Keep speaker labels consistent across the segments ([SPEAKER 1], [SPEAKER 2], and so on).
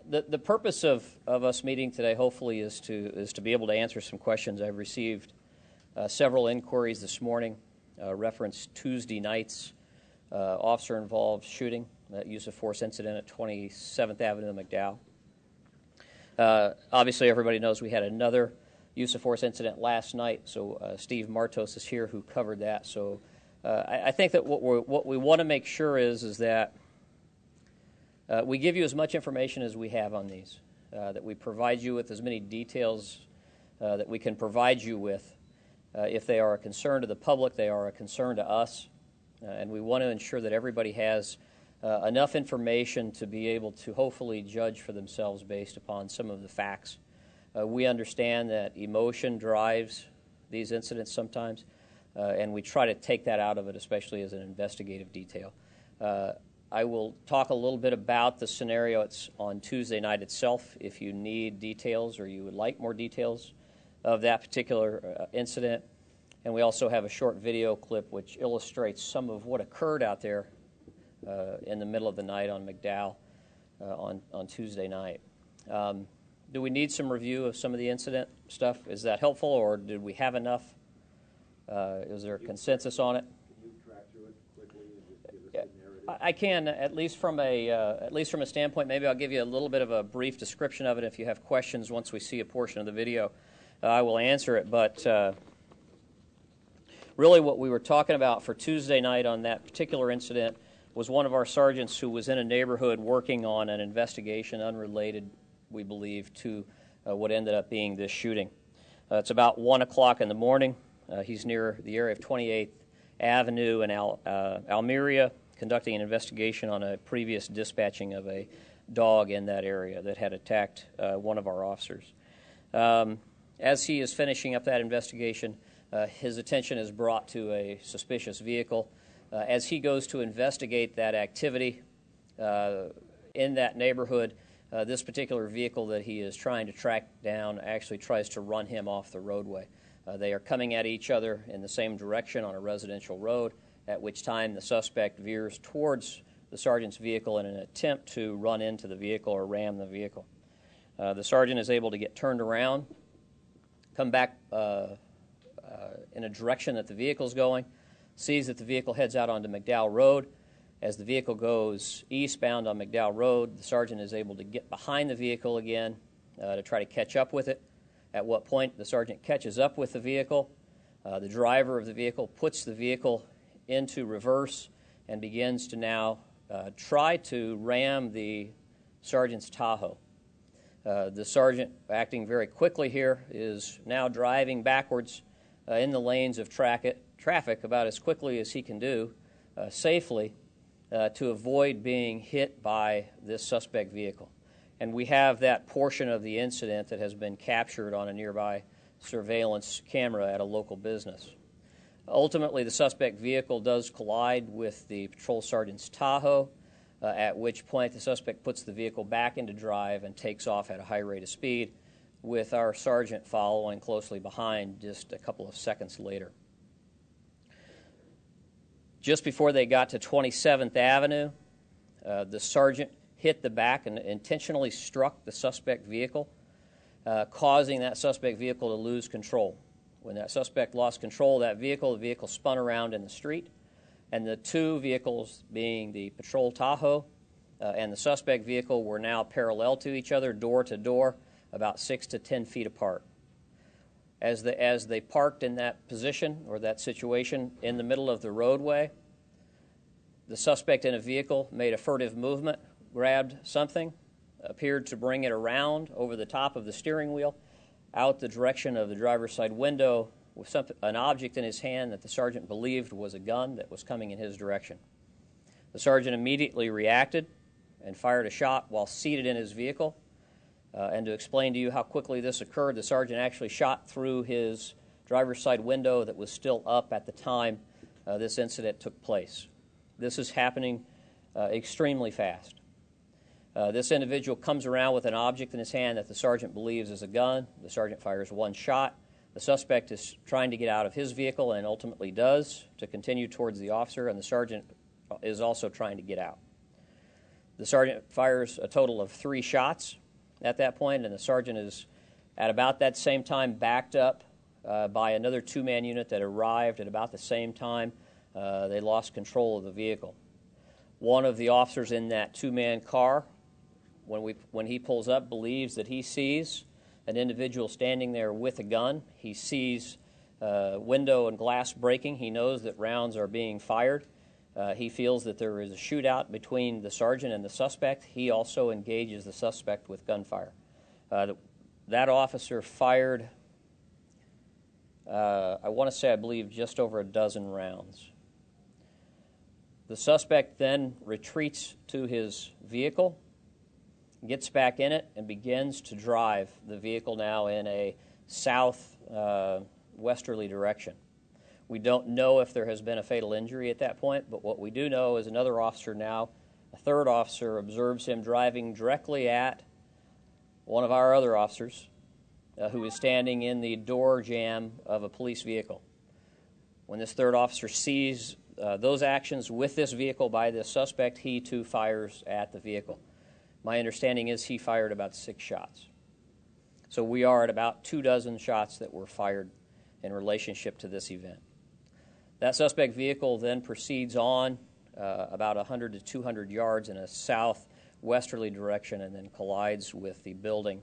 [SPEAKER 1] The purpose of us meeting today, hopefully, is to be able to answer some questions. I've received several inquiries this morning, referenced Tuesday night's officer-involved shooting, use of force incident at 27th Avenue in McDowell. Obviously, everybody knows we had another use of force incident last night, so Steve Martos is here who covered that. So I think that what we want to make sure is that we give you as much information as we have on these, that we provide you with as many details that we can provide you with. If they are a concern to the public, they are a concern to us, and we want to ensure that everybody has enough information to be able to hopefully judge for themselves based upon some of the facts. We understand that emotion drives these incidents sometimes, and we try to take that out of it, especially as an investigative detail. I will talk a little bit about the scenario on Tuesday night itself if you need details or you would like more details of that particular incident. And we also have a short video clip which illustrates some of what occurred out there in the middle of the night on McDowell on Tuesday night. Do we need some review of some of the incident stuff? Is that helpful, or did we have enough? Is there a consensus on it?
[SPEAKER 2] Can you track through it quickly and just give us the narrative?
[SPEAKER 1] I can, at least from a standpoint. Maybe I'll give you a little bit of a brief description of it. If you have questions once we see a portion of the video, I will answer it. But really what we were talking about for Tuesday night on that particular incident was one of our sergeants who was in a neighborhood working on an investigation unrelated, we believe, to what ended up being this shooting. It's about 1 o'clock in the morning. He's near the area of 28th Avenue in Almeria, conducting an investigation on a previous dispatching of a dog in that area that had attacked one of our officers. As he is finishing up that investigation, his attention is brought to a suspicious vehicle. As he goes to investigate that activity in that neighborhood, this particular vehicle that he is trying to track down actually tries to run him off the roadway. They are coming at each other in the same direction on a residential road, at which time the suspect veers towards the sergeant's vehicle in an attempt to run into the vehicle or ram the vehicle. The sergeant is able to get turned around, come back in a direction that the vehicle is going, sees that the vehicle heads out onto McDowell Road. As the vehicle goes eastbound on McDowell Road, the sergeant is able to get behind the vehicle again to try to catch up with it, at what point the sergeant catches up with the vehicle. The driver of the vehicle puts the vehicle into reverse and begins to now try to ram the sergeant's Tahoe. The sergeant, acting very quickly here, is now driving backwards in the lanes of traffic about as quickly as he can do safely to avoid being hit by this suspect vehicle. And we have that portion of the incident that has been captured on a nearby surveillance camera at a local business. Ultimately, the suspect vehicle does collide with the patrol sergeant's Tahoe, at which point the suspect puts the vehicle back into drive and takes off at a high rate of speed, with our sergeant following closely behind just a couple of seconds later. Just before they got to 27th Avenue, the sergeant hit the back and intentionally struck the suspect vehicle, causing that suspect vehicle to lose control. When that suspect lost control of that vehicle, the vehicle spun around in the street, and the two vehicles, being the patrol Tahoe and the suspect vehicle, were now parallel to each other, door to door, about 6 to 10 feet apart. As they parked in that position or that situation in the middle of the roadway, the suspect in a vehicle made a furtive movement, grabbed something, appeared to bring it around over the top of the steering wheel, out the direction of the driver's side window with an object in his hand that the sergeant believed was a gun that was coming in his direction. The sergeant immediately reacted and fired a shot while seated in his vehicle. And to explain to you how quickly this occurred, the sergeant actually shot through his driver's side window that was still up at the time this incident took place. This is happening extremely fast. This individual comes around with an object in his hand that the sergeant believes is a gun. The sergeant fires one shot. The suspect is trying to get out of his vehicle and ultimately does to continue towards the officer, and the sergeant is also trying to get out. The sergeant fires a total of 3 shots at that point, and the sergeant is at about that same time backed up by another 2-man unit that arrived at about the same time. They lost control of the vehicle. One of the officers in that 2-man car, when he pulls up, believes that he sees an individual standing there with a gun. He sees window and glass breaking. He knows that rounds are being fired. He feels that there is a shootout between the sergeant and the suspect. He also engages the suspect with gunfire. That officer fired, I want to say, I believe, just over a dozen rounds. The suspect then retreats to his vehicle, gets back in it, and begins to drive the vehicle now in a south-westerly direction. We don't know if there has been a fatal injury at that point, but what we do know is another officer now, a third officer, observes him driving directly at one of our other officers who is standing in the door jamb of a police vehicle. When this third officer sees those actions with this vehicle by this suspect, he too fires at the vehicle. My understanding is he fired about 6 shots. So we are at about 24 shots that were fired in relationship to this event. That suspect vehicle then proceeds on about 100 to 200 yards in a southwesterly direction and then collides with the building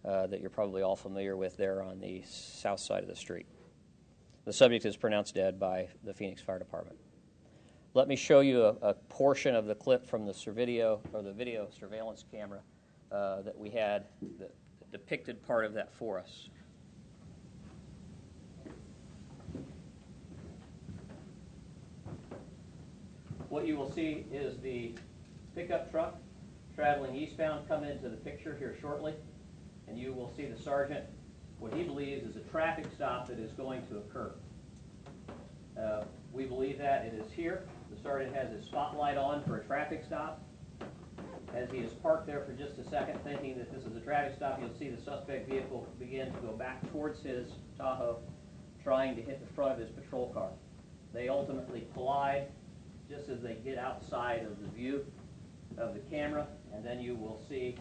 [SPEAKER 1] that you're probably all familiar with there on the south side of the street. The subject is pronounced dead by the Phoenix Fire Department. Let me show you a portion of the clip from the video surveillance camera that we had that depicted part of that for us. What you will see is the pickup truck traveling eastbound come into the picture here shortly, and you will see the sergeant, what he believes is a traffic stop that is going to occur. We believe that it is here. The sergeant has his spotlight on for a traffic stop. As he is parked there for just a second thinking that this is a traffic stop, you'll see the suspect vehicle begin to go back towards his Tahoe, trying to hit the front of his patrol car. They ultimately collide just as they get outside of the view of the camera, and then you will see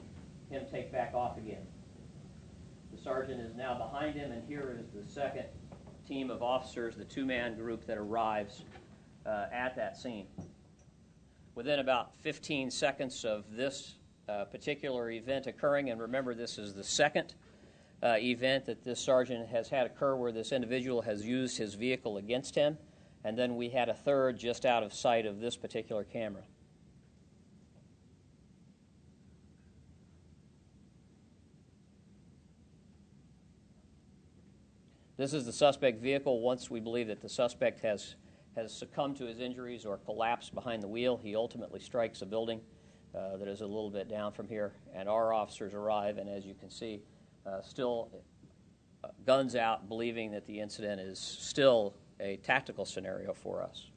[SPEAKER 1] him take back off again. The sergeant is now behind him, and here is the second team of officers, the 2-man group that arrives at that scene. Within about 15 seconds of this particular event occurring, and remember this is the second event that this sergeant has had occur where this individual has used his vehicle against him, and then we had a third just out of sight of this particular camera. This is the suspect vehicle. Once we believe that the suspect has succumbed to his injuries or collapsed behind the wheel, he ultimately strikes a building that is a little bit down from here, and our officers arrive, and as you can see, still guns out, believing that the incident is still a tactical scenario for us.